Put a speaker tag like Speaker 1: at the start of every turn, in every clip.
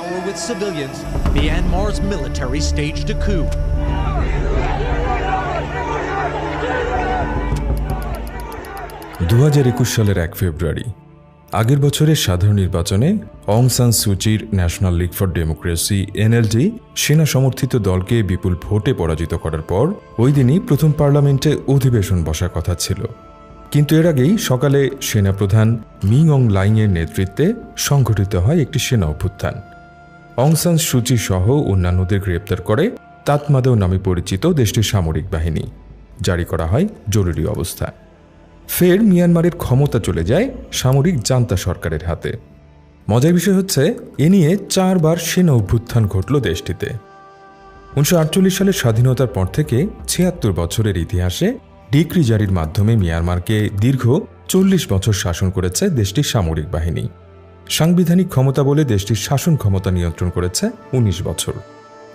Speaker 1: power with civilians, Myanmar's military staged a coup.
Speaker 2: 2021 সালের 1 ফেব্রুয়ারি আগের বছরের সাধারণ নির্বাচনে অং সান সুচির National League for Democracy NLD সেনা সমর্থিত দলকে বিপুল ভোটে পরাজিত করার পর ওই দিনই প্রথম পার্লামেন্টে অধিবেশন বসার কথা ছিল। কিন্তু এর আগেই সকালে সেনাপ্রধান মিং অং লাইংয়ের নেতৃত্বে সংঘটিত হয় একটি সেনা অভ্যুত্থান। অং সান সুচি সহ অন্যান্যদের গ্রেপ্তার করে তাতমাদাও নামে পরিচিত দেশটির সামরিক বাহিনী। জারি করা হয় জরুরি অবস্থা। ফের মিয়ানমারের ক্ষমতা চলে যায় সামরিক জান্তা সরকারের হাতে। মজার বিষয় হচ্ছে, এ নিয়ে 4 বার সেনা অভ্যুত্থান ঘটল দেশটিতে। 1948 সালের স্বাধীনতার পর থেকে 76 বছরের ইতিহাসে ডিক্রি জারির মাধ্যমে মিয়ানমারকে দীর্ঘ 40 বছর শাসন করেছে দেশটির সামরিক বাহিনী। সাংবিধানিক ক্ষমতা বলে দেশটির শাসন ক্ষমতা নিয়ন্ত্রণ করেছে 19 বছর।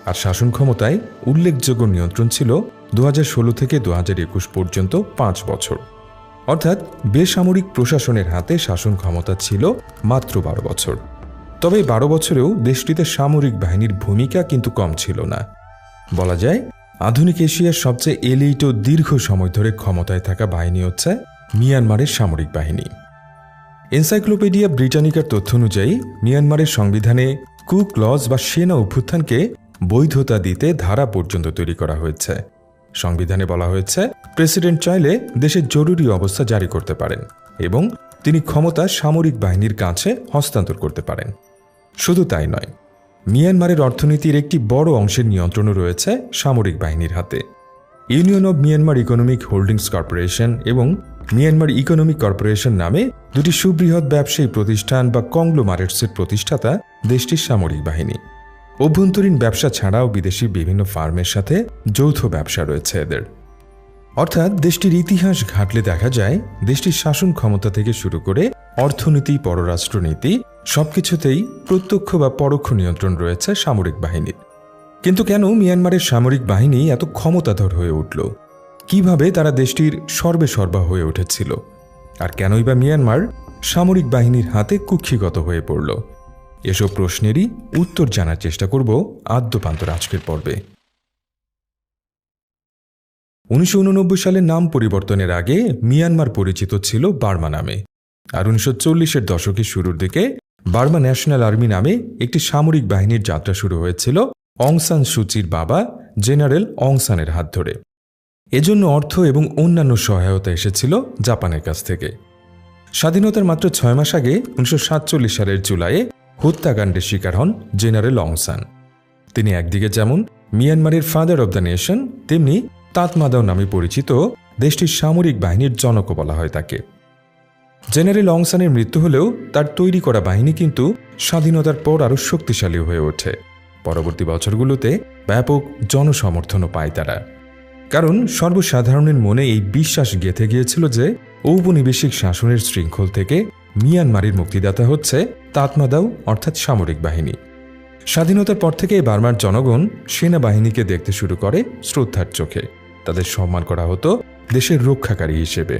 Speaker 2: আর শাসন ক্ষমতায় উল্লেখযোগ্য নিয়ন্ত্রণ ছিল 2016 থেকে 2021 পর্যন্ত 5 বছর। অর্থাৎ বেসামরিক প্রশাসনের হাতে শাসন ক্ষমতা ছিল মাত্র 12 বছর। তবে 12 বছরেও দেশটিতে সামরিক বাহিনীর ভূমিকা কিন্তু কম ছিল না। বলা যায়, আধুনিক এশিয়ার সবচেয়ে এলিট ও দীর্ঘ সময় ধরে ক্ষমতায় থাকা বাহিনী হচ্ছে মিয়ানমারের সামরিক বাহিনী। এনসাইক্লোপিডিয়া ব্রিটানিকার তথ্য অনুযায়ী মিয়ানমারের সংবিধানে কু ক্লজ বা সেনা অভ্যুত্থানকে বৈধতা দিতে ধারা পর্যন্ত তৈরি করা হয়েছে। সংবিধানে বলা হয়েছে, প্রেসিডেন্ট চাইলে দেশের জরুরি অবস্থা জারি করতে পারেন এবং তিনি ক্ষমতা সামরিক বাহিনীর কাছে হস্তান্তর করতে পারেন। শুধু তাই নয়, মিয়ানমারের অর্থনীতির একটি বড় অংশের নিয়ন্ত্রণও রয়েছে সামরিক বাহিনীর হাতে। Union of Myanmar economic holdings corporation এবং মিয়ানমার ইকোনমিক কর্পোরেশন নামে দুটি সুবৃহৎ ব্যবসায়ী প্রতিষ্ঠান বা কংগ্লোমারেটসের প্রতিষ্ঠাতা দেশটির সামরিক বাহিনী। অভ্যন্তরীণ ব্যবসা ছাড়াও বিদেশি বিভিন্ন ফার্মের সাথে যৌথ ব্যবসা রয়েছে এদের। অর্থাৎ দেশটির ইতিহাস ঘাটলে দেখা যায়, দেশটির শাসন ক্ষমতা থেকে শুরু করে অর্থনীতি, পররাষ্ট্রনীতি সবকিছুতেই প্রত্যক্ষ বা পরোক্ষ নিয়ন্ত্রণ রয়েছে সামরিক বাহিনীর। কিন্তু কেন মিয়ানমারের সামরিক বাহিনী এত ক্ষমতাধর হয়ে উঠল? কিভাবে তারা দেশটির সর্বেসর্বা হয়ে উঠেছিল? আর কেনই বা মিয়ানমার সামরিক বাহিনীর হাতে কুক্ষিগত হয়ে পড়ল? এসব প্রশ্নেরই উত্তর জানার চেষ্টা করব আদ্যপান্তর আজকের পর্বে। 1989 সালের নাম পরিবর্তনের আগে মিয়ানমার পরিচিত ছিল বার্মা নামে। আর 1940-এর দশকের শুরুর দিকে বার্মা ন্যাশনাল আর্মি নামে একটি সামরিক বাহিনীর যাত্রা শুরু হয়েছিল অং সান সুচির বাবা জেনারেল অং সানের হাত ধরে। এজন্য অর্থ এবং অন্যান্য সহায়তা এসেছিল জাপানের কাছ থেকে। স্বাধীনতার মাত্র 6 মাস আগে 1947 সালের জুলাইয়ে হত্যাকাণ্ডের শিকার হন জেনারেল অং সান। তিনি একদিকে যেমন মিয়ানমারের ফাদার অব দ্য নেশন, তেমনি তাতমাদাও নামে পরিচিত দেশটির সামরিক বাহিনীর জনকও বলা হয় তাকে। জেনারেল অং সানের মৃত্যু হলেও তার তৈরি করা বাহিনী কিন্তু স্বাধীনতার পর আরও শক্তিশালী হয়ে ওঠে। পরবর্তী বছরগুলোতে ব্যাপক জনসমর্থনও পায় তারা। কারণ সর্বসাধারণের মনে এই বিশ্বাস গেঁথে গিয়েছিল যে ঔপনিবেশিক শাসনের শৃঙ্খল থেকে মিয়ানমারের মুক্তিদাতা হচ্ছে তাতমাদাও অর্থাৎ সামরিক বাহিনী। স্বাধীনতার পর থেকে বার্মার জনগণ সেনাবাহিনীকে দেখতে শুরু করে শ্রদ্ধার চোখে। তাদের সম্মান করা হতো দেশের রক্ষাকারী হিসেবে,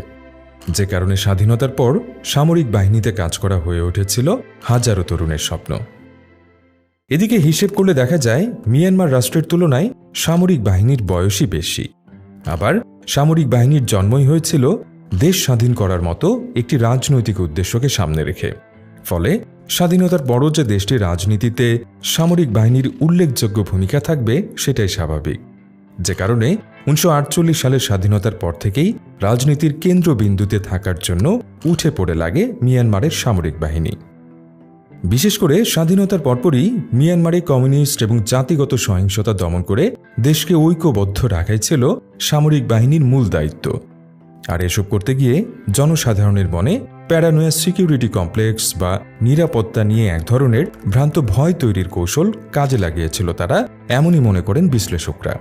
Speaker 2: যে কারণে স্বাধীনতার পর সামরিক বাহিনীতে কাজ করা হয়ে উঠেছিল হাজারো তরুণের স্বপ্ন। এদিকে হিসেব করলে দেখা যায়, মিয়ানমার রাষ্ট্রের তুলনায় সামরিক বাহিনীর বয়সই বেশি। আবার সামরিক বাহিনীর জন্মই হয়েছিল দেশ স্বাধীন করার মতো একটি রাজনৈতিক উদ্দেশ্যকে সামনে রেখে। ফলে স্বাধীনতার পরও যে দেশটির রাজনীতিতে সামরিক বাহিনীর উল্লেখযোগ্য ভূমিকা থাকবে সেটাই স্বাভাবিক। যে কারণে 1948 সালের স্বাধীনতার পর থেকেই রাজনীতির কেন্দ্রবিন্দুতে থাকার জন্য উঠে পড়ে লাগে মিয়ানমারের সামরিক বাহিনী। বিশেষ করে স্বাধীনতার পরপরই মিয়ানমারে কমিউনিস্ট এবং জাতিগত সহিংসতা দমন করে দেশকে ঐক্যবদ্ধ রাখাই ছিল সামরিক বাহিনীর মূল দায়িত্ব। আর এসব করতে গিয়ে জনসাধারণের মনে প্যারানোয়া সিকিউরিটি কমপ্লেক্স বা নিরাপত্তা নিয়ে এক ধরনের ভ্রান্ত ভয় তৈরির কৌশল কাজে লাগিয়েছিল তারা, এমনই মনে করেন বিশ্লেষকরা।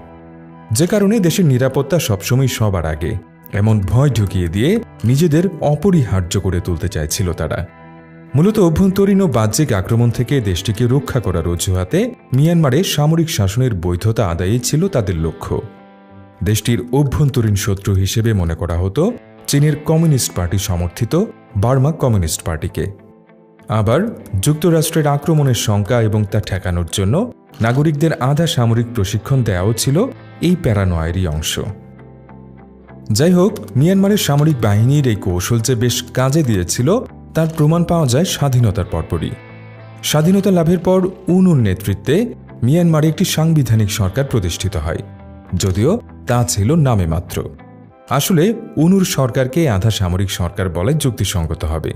Speaker 2: যে কারণে দেশের নিরাপত্তা সবসময় সবার আগে, এমন ভয় ঢুকিয়ে দিয়ে নিজেদের অপরিহার্য করে তুলতে চাইছিল তারা। মূলত অভ্যন্তরীণ ও বাহ্যিক আক্রমণ থেকে দেশটিকে রক্ষা করার অজুহাতে মিয়ানমারে সামরিক শাসনের বৈধতা আদায়ই ছিল তাদের লক্ষ্য। দেশটির অভ্যন্তরীণ শত্রু হিসেবে মনে করা হতো চীনের কমিউনিস্ট পার্টি সমর্থিত বার্মা কমিউনিস্ট পার্টিকে। আবার যুক্তরাষ্ট্রের আক্রমণের শঙ্কা এবং তা ঠেকানোর জন্য নাগরিকদের আধা সামরিক প্রশিক্ষণ দেওয়াও ছিল এই প্যারানয়েরই অংশ। যাই হোক, মিয়ানমারের সামরিক বাহিনীর এই কৌশল যে বেশ কাজে দিয়েছিল তার প্রমাণ পাওয়া যায় স্বাধীনতার পরপরই। স্বাধীনতা লাভের পর উনুর নেতৃত্বে মিয়ানমারে একটি সাংবিধানিক সরকার প্রতিষ্ঠিত হয়, যদিও তা ছিল নামে মাত্র। আসলে উনুর সরকারকে আধা সামরিক সরকার বলে যুক্তিসঙ্গত হবে,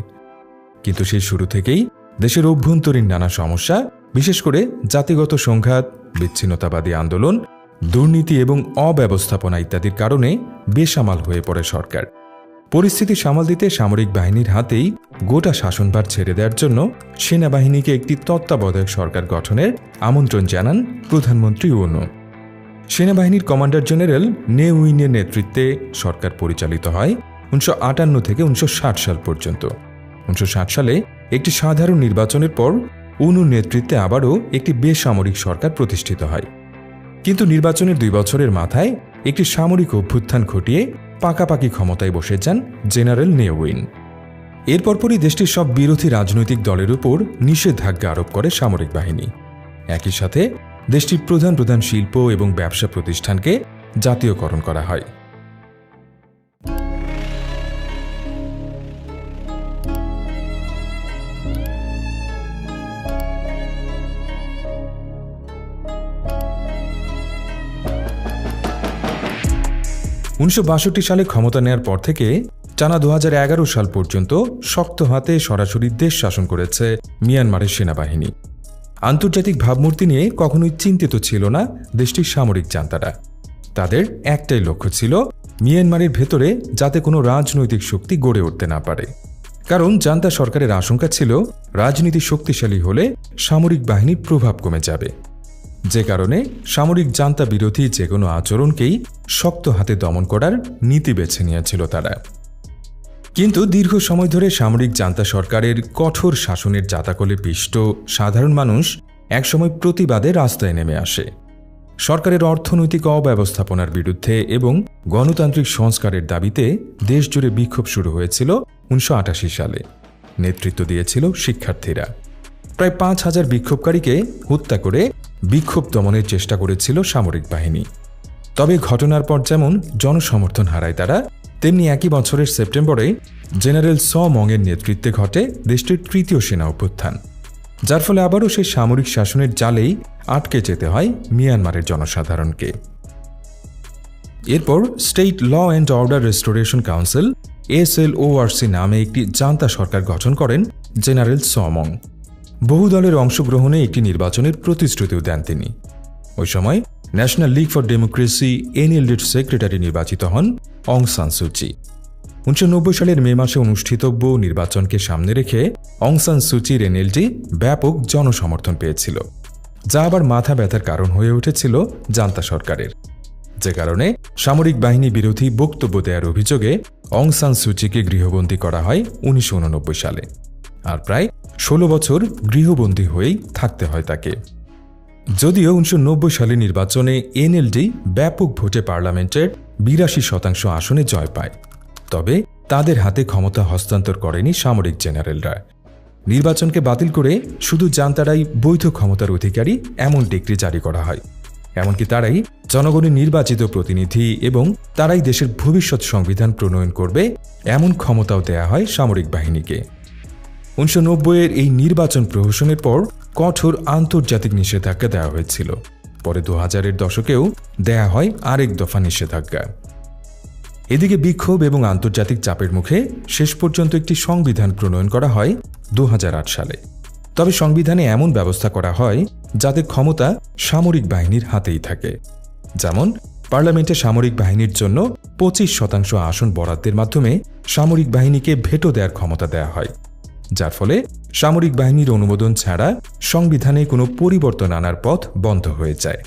Speaker 2: কিন্তু সেই শুরু থেকেই দেশের অভ্যন্তরীণ নানা সমস্যা, বিশেষ করে জাতিগত সংঘাত, বিচ্ছিন্নতাবাদী আন্দোলন, দুর্নীতি এবং অব্যবস্থাপনা ইত্যাদির কারণে বেসামাল হয়ে পড়ে সরকার। পরিস্থিতি সামাল দিতে সামরিক বাহিনীর হাতেই গোটা শাসনভার ছেড়ে দেওয়ার জন্য সেনাবাহিনীকে একটি তত্ত্বাবধায়ক সরকার গঠনের আমন্ত্রণ জানান প্রধানমন্ত্রী উনো। সেনাবাহিনীর কমান্ডার জেনারেল নে উইনের নেতৃত্বে সরকার পরিচালিত হয় 1958 থেকে 1960 সাল পর্যন্ত। 1960 সালে একটি সাধারণ নির্বাচনের পর উনুর নেতৃত্বে আবারও একটি বেসামরিক সরকার প্রতিষ্ঠিত হয়। কিন্তু নির্বাচনের 2 বছরের মাথায় একটি সামরিক অভ্যুত্থান ঘটিয়ে পাকাপাকি ক্ষমতায় বসে যান জেনারেল নে উইন। এর পরপরই দেশটির সব বিরোধী রাজনৈতিক দলের উপর নিষেধাজ্ঞা আরোপ করে সামরিক বাহিনী। একই সাথে দেশটির প্রধান প্রধান শিল্প এবং ব্যবসা প্রতিষ্ঠানকে জাতীয়করণ করা হয়। সালে ক্ষমতা নেয়ার পর থেকে টানা 2011 সাল পর্যন্ত শক্ত হাতে সরাসরি দেশ শাসন করেছে মিয়ানমারের সেনাবাহিনী। আন্তর্জাতিক ভাবমূর্তি নিয়ে কখনোই চিন্তিত ছিল না দেশটির সামরিক জান্তারা। তাদের একটাই লক্ষ্য ছিল মিয়ানমারের ভেতরে যাতে কোনো রাজনৈতিক শক্তি গড়ে উঠতে না পারে, কারণ জান্তা সরকারের আশঙ্কা ছিল রাজনীতি শক্তিশালী হলে সামরিক বাহিনীর প্রভাব কমে যাবে, যে কারণে সামরিক জান্তা বিরোধী যে কোনো আচরণকেই শক্ত হাতে দমন করার নীতি বেছে নিয়েছিল তারা। কিন্তু দীর্ঘ সময় ধরে সামরিক জান্তা সরকারের কঠোর শাসনের জাতাকলে পিষ্ট সাধারণ মানুষ একসময় প্রতিবাদে রাস্তায় নেমে আসে। সরকারের অর্থনৈতিক অব্যবস্থাপনার বিরুদ্ধে এবং গণতান্ত্রিক সংস্কারের দাবিতে দেশজুড়ে বিক্ষোভ শুরু হয়েছিল 1988 সালে। নেতৃত্ব দিয়েছিল শিক্ষার্থীরা। প্রায় 5000 বিক্ষোভকারীকে হত্যা করে বিক্ষোভ দমনের চেষ্টা করেছিল সামরিক বাহিনী। তবে ঘটনার পর যেমন জনসমর্থন হারায় তারা, তেমনি একই বছরের সেপ্টেম্বরে জেনারেল স মংয়ের নেতৃত্বে ঘটে দেশটির তৃতীয় সেনা অভ্যুত্থান, যার ফলে আবারও সেই সামরিক শাসনের জালেই আটকে যেতে হয় মিয়ানমারের জনসাধারণকে। এরপর state law and order restoration council SLORC নামে একটি জান্তা সরকার গঠন করেন জেনারেল স মং। বহু দলের অংশগ্রহণে একটি নির্বাচনের প্রতিশ্রুতিও দেন তিনি। ওই সময় ন্যাশনাল লিগ ফর ডেমোক্রেসি NLDর সেক্রেটারি নির্বাচিত হন অং সান সুচি। 1990 সালের মে মাসে অনুষ্ঠিতব্য নির্বাচনকে সামনে রেখে অং সান সুচির NLD ব্যাপক জনসমর্থন পেয়েছিল, যা আবার মাথা ব্যথার কারণ হয়ে উঠেছিল জান্তা সরকারের, যে কারণে সামরিক বাহিনী বিরোধী বক্তব্য দেওয়ার অভিযোগে অং সান সুচিকে গৃহবন্দী করা হয় 1989 সালে, আর প্রায় 16 বছর গৃহবন্দী হয়েই থাকতে হয় তাকে। যদিও 1990 সালের নির্বাচনে NLD ব্যাপক ভোটে পার্লামেন্টের 82% আসনে জয় পায়, তবে তাদের হাতে ক্ষমতা হস্তান্তর করেনি সামরিক জেনারেলরা। নির্বাচনকে বাতিল করে শুধু জান্তারাই বৈধ ক্ষমতার অধিকারী এমন ডিক্রি জারি করা হয়। এমনকি তারাই জনগণের নির্বাচিত প্রতিনিধি এবং তারাই দেশের ভবিষ্যৎ সংবিধান প্রণয়ন করবে এমন ক্ষমতাও দেয়া হয় সামরিক বাহিনীকে। 1990-এর এই নির্বাচন প্রহসনের পর কঠোর আন্তর্জাতিক নিষেধাজ্ঞা দেওয়া হয়েছিল। পরে 2000-এর দশকেও দেয়া হয় আরেক দফা নিষেধাজ্ঞা। এদিকে বিক্ষোভ এবং আন্তর্জাতিক চাপের মুখে শেষ পর্যন্ত একটি সংবিধান প্রণয়ন করা হয় 2008 সালে। তবে সংবিধানে এমন ব্যবস্থা করা হয় যাতে ক্ষমতা সামরিক বাহিনীর হাতেই থাকে। যেমন পার্লামেন্টে সামরিক বাহিনীর জন্য 25% আসন বরাদ্দের মাধ্যমে সামরিক বাহিনীকে ভেটো দেওয়ার ক্ষমতা দেয়া হয়, যার ফলে সামরিক বাহিনীর অনুমোদন ছাড়া সংবিধানে কোনো পরিবর্তন আনার পথ বন্ধ হয়ে যায়।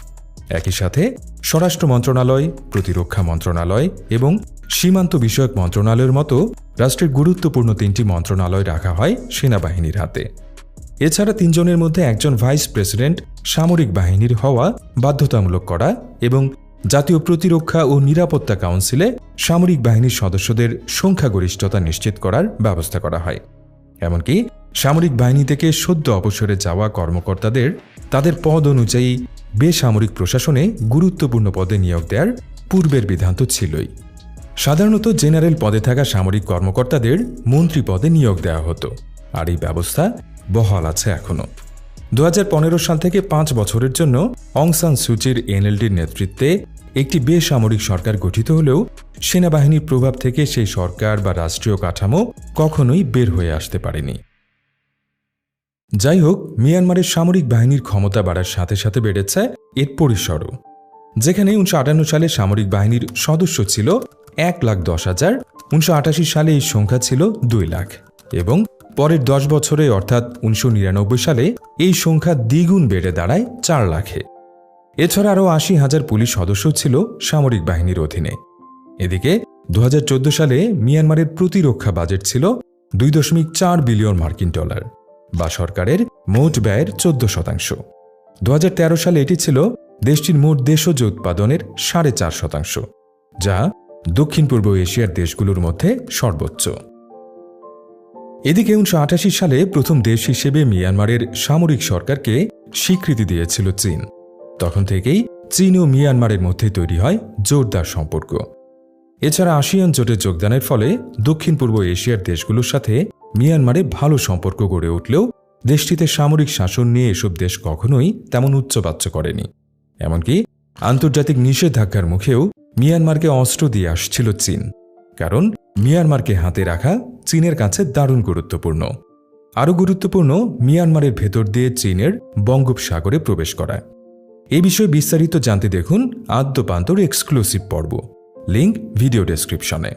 Speaker 2: একই সাথে স্বরাষ্ট্র মন্ত্রণালয়, প্রতিরক্ষা মন্ত্রণালয় এবং সীমান্ত বিষয়ক মন্ত্রণালয়ের মতো রাষ্ট্রের গুরুত্বপূর্ণ 3টি মন্ত্রণালয় রাখা হয় সেনাবাহিনীর হাতে। এছাড়া 3 জনের মধ্যে একজন ভাইস প্রেসিডেন্ট সামরিক বাহিনীর হওয়া বাধ্যতামূলক করা এবং জাতীয় প্রতিরক্ষা ও নিরাপত্তা কাউন্সিলে সামরিক বাহিনীর সদস্যদের সংখ্যাগরিষ্ঠতা নিশ্চিত করার ব্যবস্থা করা হয়। এমনকি সামরিক বাহিনী থেকে সদ্য অবসরে যাওয়া কর্মকর্তাদের তাদের পদ অনুযায়ী বেসামরিক প্রশাসনে গুরুত্বপূর্ণ পদে নিয়োগ দেওয়ার পূর্বের বিধান তো ছিলই। সাধারণত জেনারেল পদে থাকা সামরিক কর্মকর্তাদের মন্ত্রী পদে নিয়োগ দেওয়া হতো, আর এই ব্যবস্থা বহাল আছে এখনও। 2015 সাল থেকে 5 বছরের জন্য অং সান সুচির এনএলডির নেতৃত্বে একটি বেসামরিক সরকার গঠিত হলেও সেনাবাহিনীর প্রভাব থেকে সেই সরকার বা রাষ্ট্রীয় কাঠামো কখনোই বের হয়ে আসতে পারেনি। যাই হোক, মিয়ানমারের সামরিক বাহিনীর ক্ষমতা বাড়ার সাথে সাথে বেড়েছে এর পরিসরও। যেখানে 1958 সালে সামরিক বাহিনীর সদস্য ছিল 1,10,000, 1988 সালে এই সংখ্যা ছিল 2 লাখ এবং পরের 10 বছরে অর্থাৎ 1999 সালে এই সংখ্যা দ্বিগুণ বেড়ে দাঁড়ায় 4 লাখে। এছাড়া আরও 80,000 পুলিশ সদস্য ছিল সামরিক বাহিনীর অধীনে। এদিকে 2014 সালে মিয়ানমারের প্রতিরক্ষা বাজেট ছিল $2.4 বিলিয়ন মার্কিন ডলার, বা সরকারের মোট ব্যয়ের 14%। 2013 সালে এটি ছিল দেশটির মোট দেশজ উৎপাদনের 4.5%, যা দক্ষিণ পূর্ব এশিয়ার দেশগুলোর মধ্যে সর্বোচ্চ। এদিকে 1988 সালে প্রথম দেশ হিসেবে মিয়ানমারের সামরিক সরকারকে স্বীকৃতি দিয়েছিল চীন। তখন থেকেই চীন ও মিয়ানমারের মধ্যে তৈরি হয় জোরদার সম্পর্ক। এছাড়া আসিয়ান জোটে যোগদানের ফলে দক্ষিণ পূর্ব এশিয়ার দেশগুলোর সাথে মিয়ানমারে ভালো সম্পর্ক গড়ে উঠলেও দেশটিতে সামরিক শাসন নিয়ে এসব দেশ কখনোই তেমন উচ্চবাচ্য করেনি। এমনকি আন্তর্জাতিক নিষেধাজ্ঞার মুখেও মিয়ানমারকে অস্ত্র দিয়ে আসছিল চীন, কারণ মিয়ানমারকে হাতে রাখা চীনের কাছে দারুণ গুরুত্বপূর্ণ। আরও গুরুত্বপূর্ণ, মিয়ানমারের ভেতর দিয়ে চীনের বঙ্গোপসাগরে প্রবেশ করা। এই বিষয়ে বিস্তারিত জানতে দেখুন আদ্যপান্তর এক্সক্লুসিভ পর্ব, লিঙ্ক ভিডিও ডেসক্রিপশনে।